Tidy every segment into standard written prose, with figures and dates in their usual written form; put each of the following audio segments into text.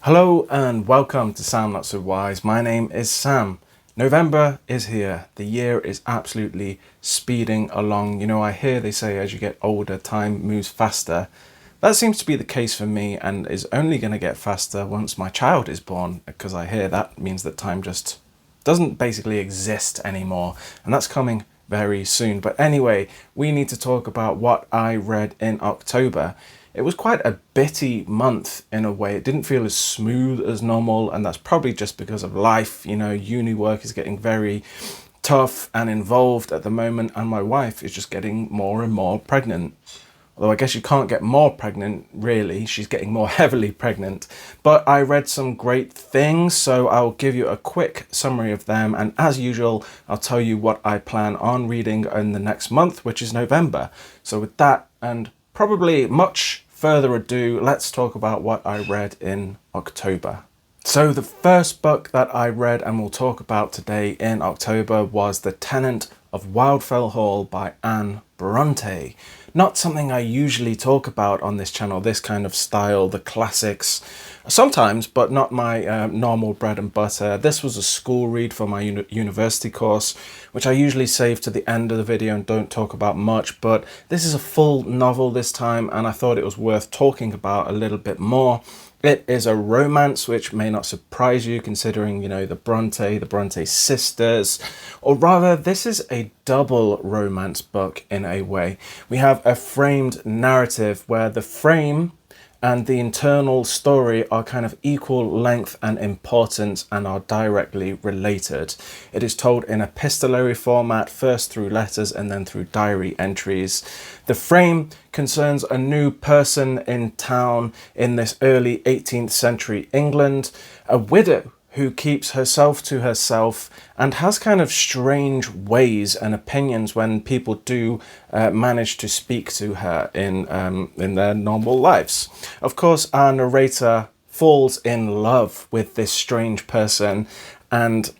Hello and welcome to Sam Not So Wise. My name is Sam. November is here. The year is absolutely speeding along. You know, I hear they say as you get older, time moves faster. That seems to be the case for me and is only going to get faster once my child is born, because I hear that means that time just doesn't basically exist anymore, and that's coming very soon. But anyway, we need to talk about what I read in October. It was quite a bitty month in a way. It didn't feel as smooth as normal, and that's probably just because of life. You know, uni work is getting very tough and involved at the moment, and my wife is just getting more and more pregnant. Although I guess you can't get more pregnant, really. She's getting more heavily pregnant. But I read some great things, so I'll give you a quick summary of them. And as usual, I'll tell you what I plan on reading in the next month, which is November. So with that, and probably much further ado, let's talk about what I read in October. So the first book that I read and we'll talk about today in October was The Tenant of Wildfell Hall by Anne Bronte. Not something I usually talk about on this channel, this kind of style, the classics. Sometimes, but not my normal bread and butter. This was a school read for my university course, which I usually save to the end of the video and don't talk about much, but this is a full novel this time, and I thought it was worth talking about a little bit more. It is a romance, which may not surprise you considering, you know, the Bronte sisters, or rather this is a double romance book in a way. We have a framed narrative where the frame and the internal story are kind of equal length and importance and are directly related. It is told in epistolary format, first through letters and then through diary entries. The frame concerns a new person in town in this early 18th century England, a widow who keeps herself to herself and has kind of strange ways and opinions when people do manage to speak to her in their normal lives. Of course, our narrator falls in love with this strange person, and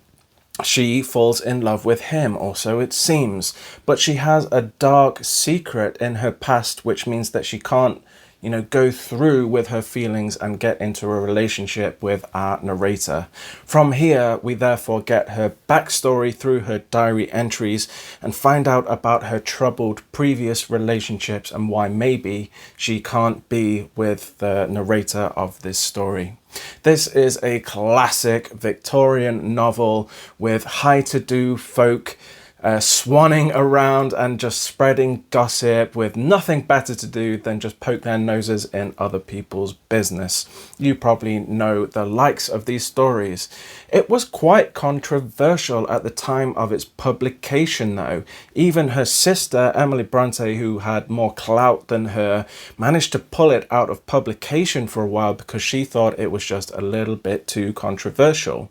she falls in love with him also, it seems. But she has a dark secret in her past, which means that she can't, you know, go through with her feelings and get into a relationship with our narrator. From here, we therefore get her backstory through her diary entries and find out about her troubled previous relationships and why maybe she can't be with the narrator of this story. This is a classic Victorian novel with high-to-do folk swanning around and just spreading gossip with nothing better to do than just poke their noses in other people's business. You probably know the likes of these stories. It was quite controversial at the time of its publication though. Even her sister Emily Bronte, who had more clout than her, managed to pull it out of publication for a while because she thought it was just a little bit too controversial.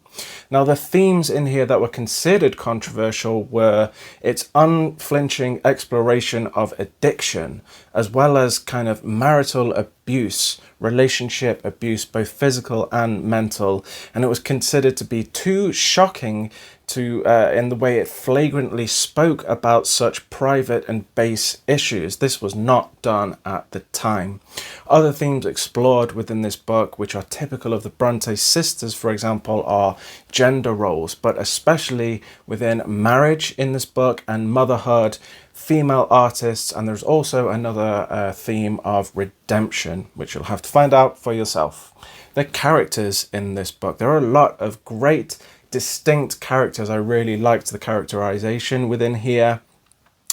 Now, the themes in here that were considered controversial were its unflinching exploration of addiction, as well as kind of marital abuse, relationship abuse, both physical and mental, and it was considered to be too shocking to in the way it flagrantly spoke about such private and base issues. This was not done at the time. Other themes explored within this book, which are typical of the Bronte sisters, for example, are gender roles, but especially within marriage in this book and motherhood, female artists, and there's also another theme of redemption, which you'll have to find out for yourself. The characters in this book, there are a lot of great distinct characters. I really liked the characterization within here.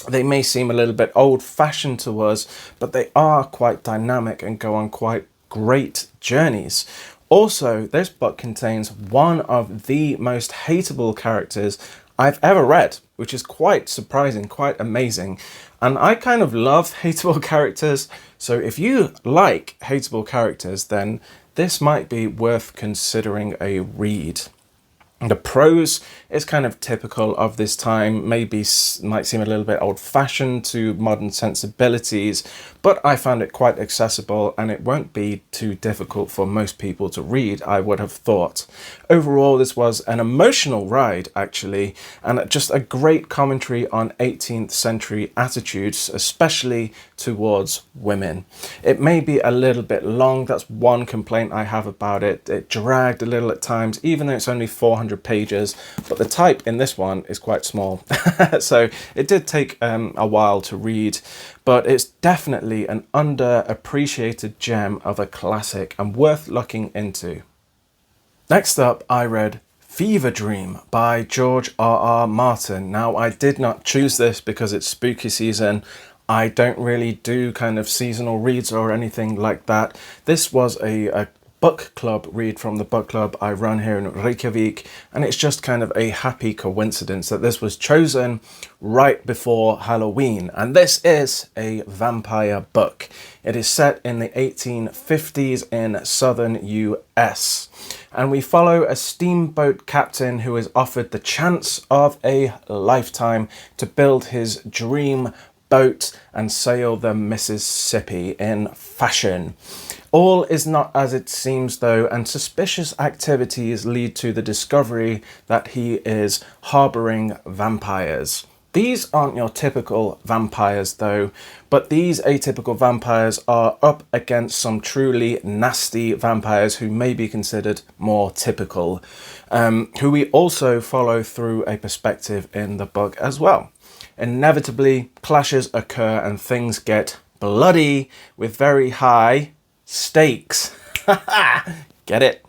They may seem a little bit old-fashioned to us, but they are quite dynamic and go on quite great journeys. Also, this book contains one of the most hateable characters I've ever read, which is quite surprising, quite amazing. And I kind of love hateable characters, so if you like hateable characters, then this might be worth considering a read. The prose is kind of typical of this time, maybe might seem a little bit old-fashioned to modern sensibilities, but I found it quite accessible and it won't be too difficult for most people to read, I would have thought. Overall, this was an emotional ride, actually, and just a great commentary on 18th century attitudes, especially towards women. It may be a little bit long, that's one complaint I have about it. It dragged a little at times, even though it's only 400 pages, but the type in this one is quite small. So it did take a while to read, but it's definitely an underappreciated gem of a classic and worth looking into. Next up, I read Fevre Dream by George R.R. Martin. Now, I did not choose this because it's spooky season. I don't really do kind of seasonal reads or anything like that. This was a book club read from the book club I run here in Reykjavik, and it's just kind of a happy coincidence that this was chosen right before Halloween, and this is a vampire book. It is set in the 1850s in southern US, and we follow a steamboat captain who is offered the chance of a lifetime to build his dream boat and sail the Mississippi in fashion. All is not as it seems though, and suspicious activities lead to the discovery that he is harboring vampires. These aren't your typical vampires though, but these atypical vampires are up against some truly nasty vampires who may be considered more typical, who we also follow through a perspective in the book as well. Inevitably, clashes occur and things get bloody with very high stakes. Get it?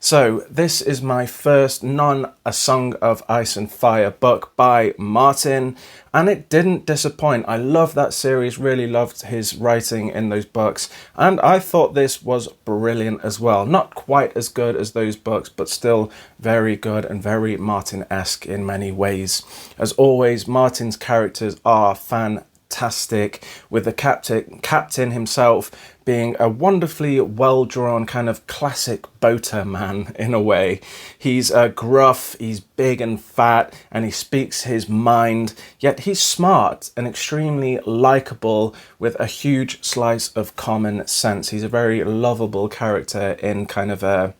So this is my first A Song of Ice and Fire book by Martin, and it didn't disappoint. I love that series, really loved his writing in those books, and I thought this was brilliant as well. Not quite as good as those books, but still very good and very Martin-esque in many ways. As always, Martin's characters are fantastic, with the captain himself being a wonderfully well-drawn kind of classic boater man in a way. He's gruff, he's big and fat, and he speaks his mind, yet he's smart and extremely likable with a huge slice of common sense. He's a very lovable character in kind of a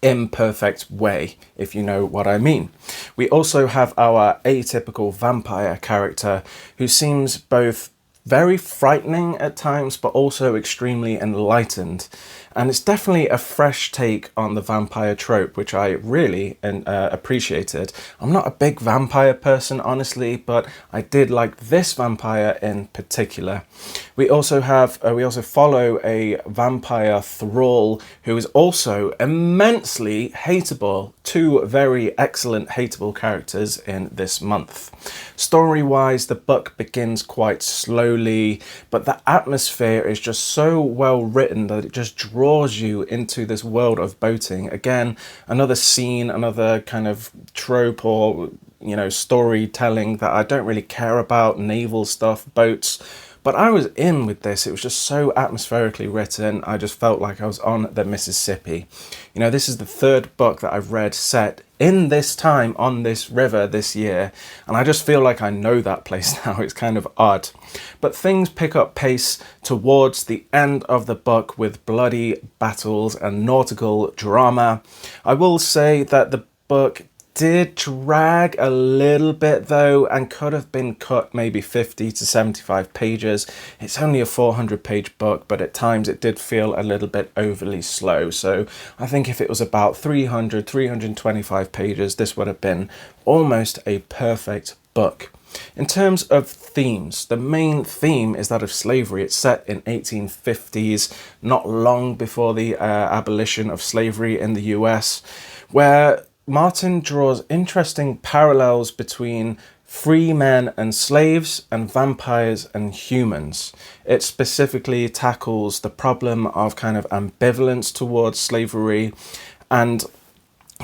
imperfect way, if you know what I mean. We also have our atypical vampire character who seems both very frightening at times, but also extremely enlightened. And it's definitely a fresh take on the vampire trope, which I really appreciated. I'm not a big vampire person, honestly, but I did like this vampire in particular. We also follow a vampire thrall who is also immensely hateable. Two very excellent hateable characters in this month. Story-wise, the book begins quite slowly, but the atmosphere is just so well written that it just draws you into this world of boating. Again, another scene, another kind of trope or, storytelling that I don't really care about, naval stuff, boats. But I was in with this. It was just so atmospherically written. I just felt like I was on the Mississippi. This is the third book that I've read set in this time on this river this year, and I just feel like I know that place now. It's kind of odd. But things pick up pace towards the end of the book with bloody battles and nautical drama. I will say that the book did drag a little bit though, and could have been cut maybe 50 to 75 pages. It's only a 400-page book, but at times it did feel a little bit overly slow. So I think if it was about 325 pages, this would have been almost a perfect book. In terms of themes, the main theme is that of slavery. It's set in 1850s, not long before the abolition of slavery in the US, where Martin draws interesting parallels between free men and slaves and vampires and humans. It specifically tackles the problem of kind of ambivalence towards slavery and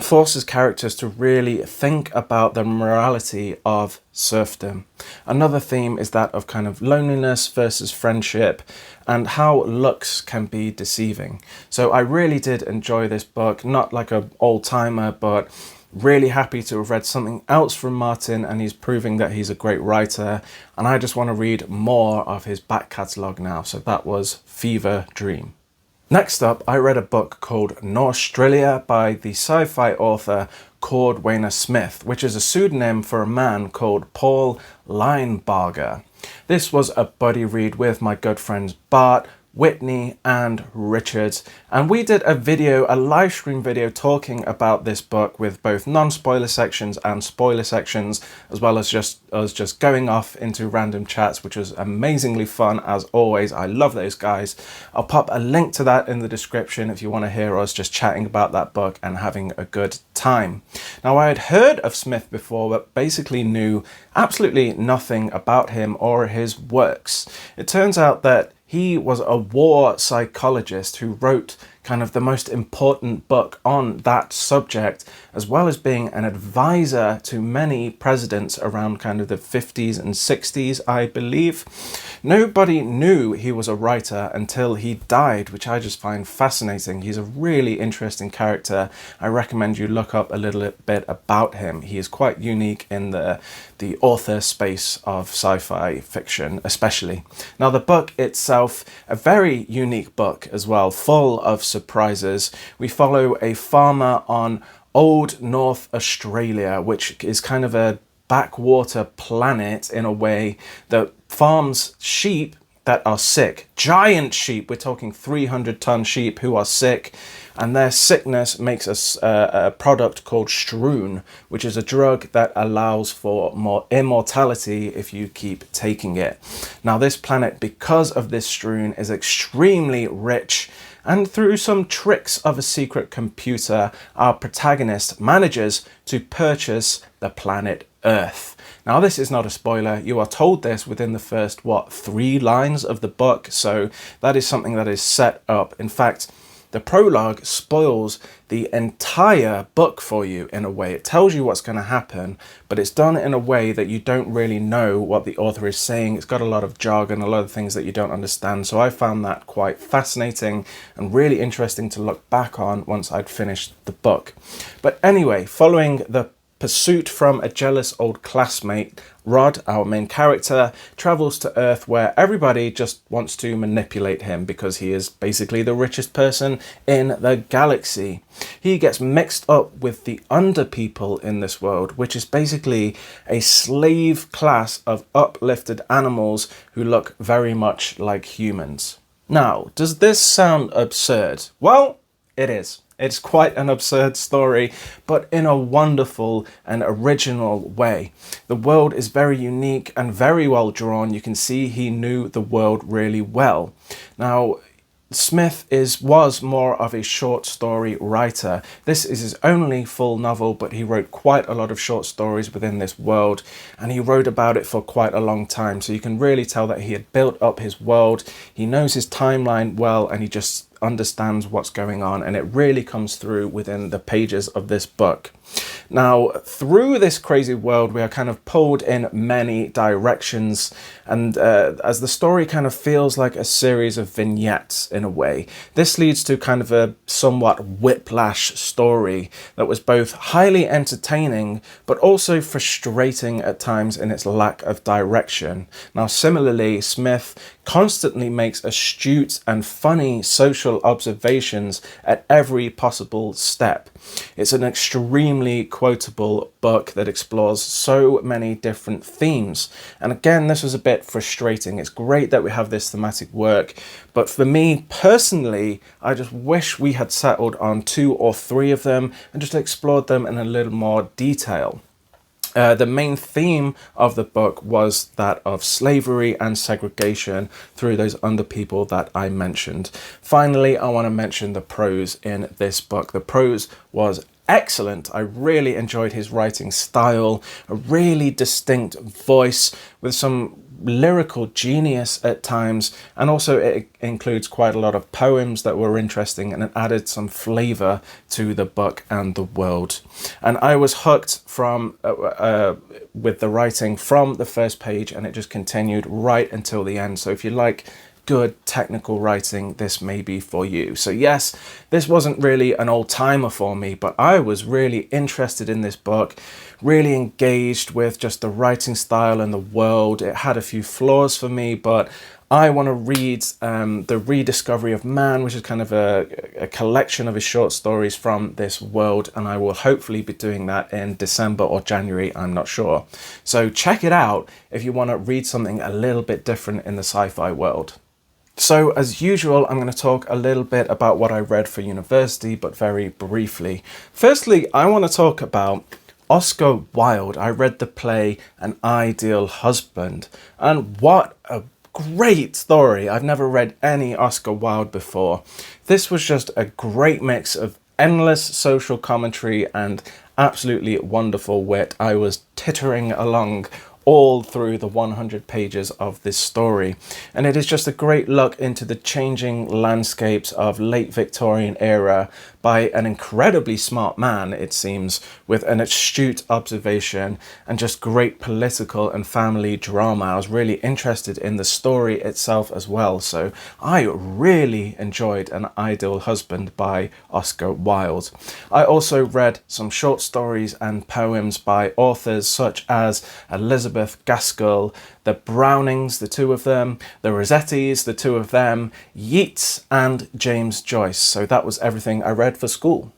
forces characters to really think about the morality of serfdom. Another theme is that of kind of loneliness versus friendship and how looks can be deceiving. So I really did enjoy this book, not like an old-timer, but Really happy to have read something else from Martin, and he's proving that he's a great writer, and I just want to read more of his back catalogue now. So that was Fevre Dream. Next up, I read a book called Norstrilia by the sci-fi author Cordwainer Smith, which is a pseudonym for a man called Paul Linebarger. This was a buddy read with my good friends Bart, Whitney and Richard, and we did a live stream video talking about this book with both non-spoiler sections and spoiler sections, as well as just going off into random chats, which was amazingly fun as always. I love those guys. I'll pop a link to that in the description if you want to hear us just chatting about that book and having a good time. Now, I had heard of Smith before, but basically knew absolutely nothing about him or his works. It turns out that he was a war psychologist who wrote kind of the most important book on that subject, as well as being an advisor to many presidents around kind of the 50s and 60s, I believe. Nobody knew he was a writer until he died, which I just find fascinating. He's a really interesting character. I recommend you look up a little bit about him. He is quite unique in the author space of sci-fi fiction, especially. Now, the book itself, a very unique book as well, full of surprises. We follow a farmer on old North Australia, which is kind of a backwater planet in a way, that farms sheep that are sick. Giant sheep, we're talking 300-ton sheep who are sick, and their sickness makes a product called Stroon, which is a drug that allows for more immortality if you keep taking it. Now, this planet, because of this Stroon, is extremely rich, and through some tricks of a secret computer, our protagonist manages to purchase the planet Earth. Now, this is not a spoiler. You are told this within the first, 3 lines of the book. So that is something that is set up. In fact, the prologue spoils the entire book for you in a way. It tells you what's going to happen, but it's done in a way that you don't really know what the author is saying. It's got a lot of jargon, a lot of things that you don't understand. So I found that quite fascinating and really interesting to look back on once I'd finished the book. But anyway, following the pursuit from a jealous old classmate, Rod, our main character, travels to Earth where everybody just wants to manipulate him because he is basically the richest person in the galaxy. He gets mixed up with the underpeople in this world, which is basically a slave class of uplifted animals who look very much like humans. Now, does this sound absurd? Well, it is. It's quite an absurd story, but in a wonderful and original way. The world is very unique and very well drawn. You can see he knew the world really well. Now, Smith was more of a short story writer. This is his only full novel, but he wrote quite a lot of short stories within this world, and he wrote about it for quite a long time. So you can really tell that he had built up his world. He knows his timeline well, and he just understands what's going on, and it really comes through within the pages of this book. Now, through this crazy world, we are kind of pulled in many directions, and as the story kind of feels like a series of vignettes in a way, this leads to kind of a somewhat whiplash story that was both highly entertaining, but also frustrating at times in its lack of direction. Now, similarly, Smith constantly makes astute and funny social observations at every possible step. It's an extremely quotable book that explores so many different themes. And again, this was a bit frustrating. It's great that we have this thematic work, but for me personally, I just wish we had settled on 2 or 3 of them and just explored them in a little more detail. The main theme of the book was that of slavery and segregation through those underpeople that I mentioned. Finally, I want to mention the prose in this book. The prose was excellent. I really enjoyed his writing style, a really distinct voice with some lyrical genius at times, and also it includes quite a lot of poems that were interesting, and it added some flavor to the book and the world. And I was hooked from with the writing from the first page, and it just continued right until the end. So if you like good technical writing this may be for you. So yes, this wasn't really an old-timer for me, but I was really interested in this book, really engaged with just the writing style and the world. It had a few flaws for me, but I want to read The Rediscovery of Man, which is kind of a collection of his short stories from this world, and I will hopefully be doing that in December or January, I'm not sure. So check it out if you want to read something a little bit different in the sci-fi world. So as usual, I'm going to talk a little bit about what I read for university, but very briefly. Firstly, I want to talk about Oscar Wilde. I read the play An Ideal Husband, and what a great story. I've never read any Oscar Wilde before. This was just a great mix of endless social commentary and absolutely wonderful wit. I was tittering along all through the 100 pages of this story, and it is just a great look into the changing landscapes of late Victorian era by an incredibly smart man, it seems, with an astute observation and just great political and family drama. I was really interested in the story itself as well, so I really enjoyed An Ideal Husband by Oscar Wilde. I also read some short stories and poems by authors such as Elizabeth Gaskell, the Brownings, the two of them, the Rossettis, the two of them, Yeats, and James Joyce. So that was everything I read for school.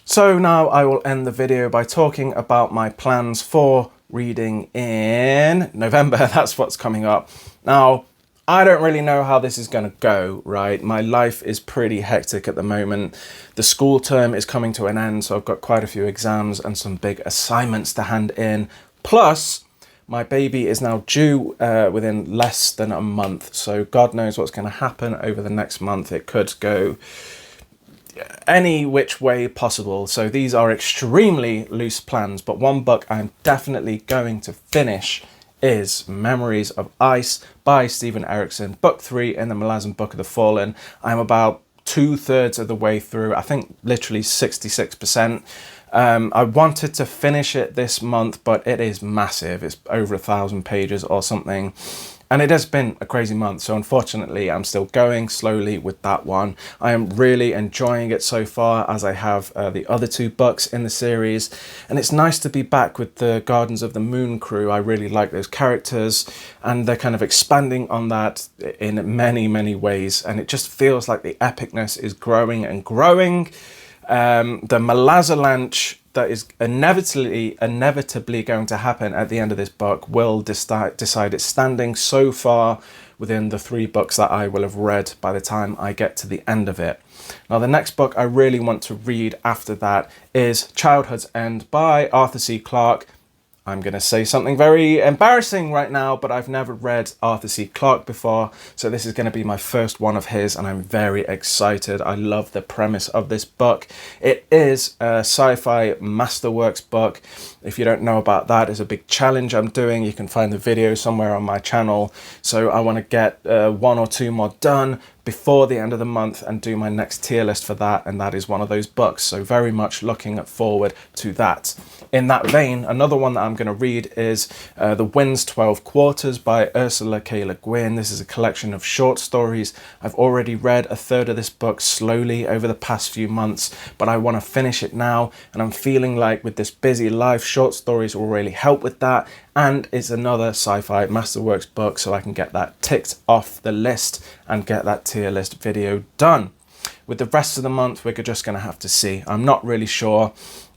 So now I will end the video by talking about my plans for reading in November. That's what's coming up. Now, I don't really know how this is going to go, right? My life is pretty hectic at the moment. The school term is coming to an end, so I've got quite a few exams and some big assignments to hand in. Plus, my baby is now due within less than a month, so God knows what's going to happen over the next month. It could go any which way possible, so these are extremely loose plans, but one book I'm definitely going to finish is Memories of Ice by Stephen Erickson, book 3 in the Malazan Book of the Fallen. I'm about 2/3 of the way through, I think literally 66%. I wanted to finish it this month, but it is massive. It's over 1,000 pages or something. And it has been a crazy month, so unfortunately I'm still going slowly with that one. I am really enjoying it so far, as I have the other 2 books in the series. And it's nice to be back with the Gardens of the Moon crew. I really like those characters, and they're kind of expanding on that in many, many ways. And it just feels like the epicness is growing and growing. The Malazalanch that is inevitably going to happen at the end of this book will decide its standing so far within the 3 books that I will have read by the time I get to the end of it. Now, the next book I really want to read after that is Childhood's End by Arthur C. Clarke. I'm going to say something very embarrassing right now, but I've never read Arthur C. Clarke before, so this is going to be my first one of his, and I'm very excited. I love the premise of this book. It is a sci-fi masterworks book. If you don't know about that, it's a big challenge I'm doing. You can find the video somewhere on my channel. So I want to get 1 or 2 more done before the end of the month and do my next tier list for that, and that is one of those books, so very much looking forward to that. In that vein, another one that I'm going to read is The Wind's 12 Quarters by Ursula K. Le Guin. This is a collection of short stories. I've already read 1/3 of this book slowly over the past few months, but I want to finish it now, and I'm feeling like with this busy life, short stories will really help with that, and it's another sci-fi masterworks book, so I can get that ticked off the list and get that tier list video done. With the rest of the month, we're just going to have to see. I'm not really sure.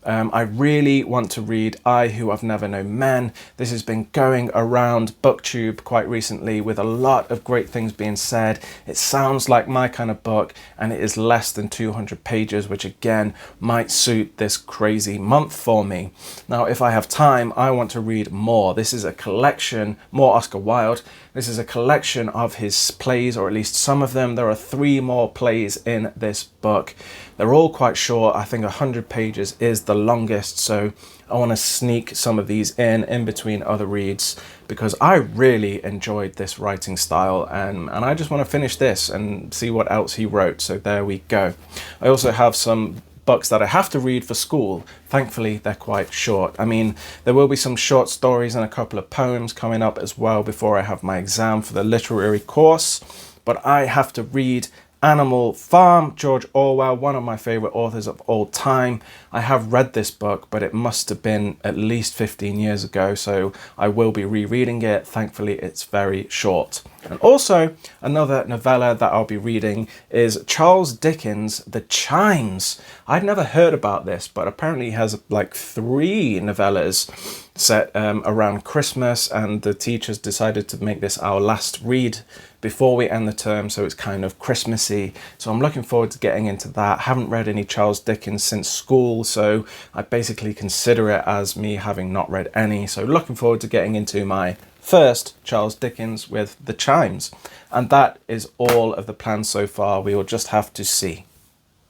I really want to read I Who Have Never Known Men. This has been going around BookTube quite recently with a lot of great things being said. It sounds like my kind of book, and it is less than 200 pages, which again might suit this crazy month for me. Now, if I have time, I want to read more. This is a collection, more Oscar Wilde. This is a collection of his plays, or at least some of them. There are 3 more plays in this book. They're all quite short. I think 100 pages is the longest, so I want to sneak some of these in between other reads, because I really enjoyed this writing style, and I just want to finish this and see what else he wrote. So there we go. I also have some books that I have to read for school. Thankfully, they're quite short. I mean, there will be some short stories and a couple of poems coming up as well before I have my exam for the literary course. but I have to read Animal Farm, George Orwell, one of my favorite authors of all time. I have read this book, but it must have been at least 15 years ago, so I will be rereading it. Thankfully, it's very short. And also, another novella that I'll be reading is Charles Dickens' The Chimes. I'd never heard about this, but apparently he has like 3 novellas set around Christmas, and the teachers decided to make this our last read before we end the term, so it's kind of Christmassy. So I'm looking forward to getting into that. Haven't read any Charles Dickens since school, so I basically consider it as me having not read any. So looking forward to getting into my first Charles Dickens with The Chimes. And that is all of the plans so far. We will just have to see.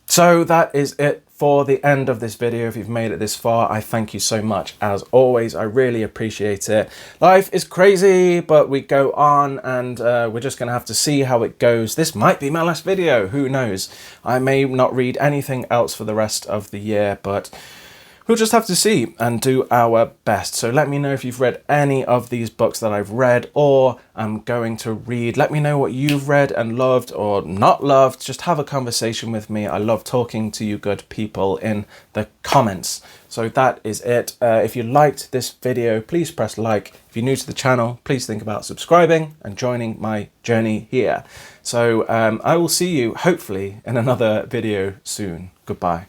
So that is it for the end of this video. If you've made it this far, I thank you so much. As always, I really appreciate it. Life is crazy, but we go on, and we're just gonna have to see how it goes. This might be my last video, who knows? I may not read anything else for the rest of the year, but we'll just have to see and do our best. So let me know if you've read any of these books that I've read or I'm going to read. Let me know what you've read and loved or not loved. Just have a conversation with me. I love talking to you good people in the comments. So that is it. If you liked this video, please press like. If you're new to the channel, please think about subscribing and joining my journey here. So I will see you hopefully in another video soon. Goodbye.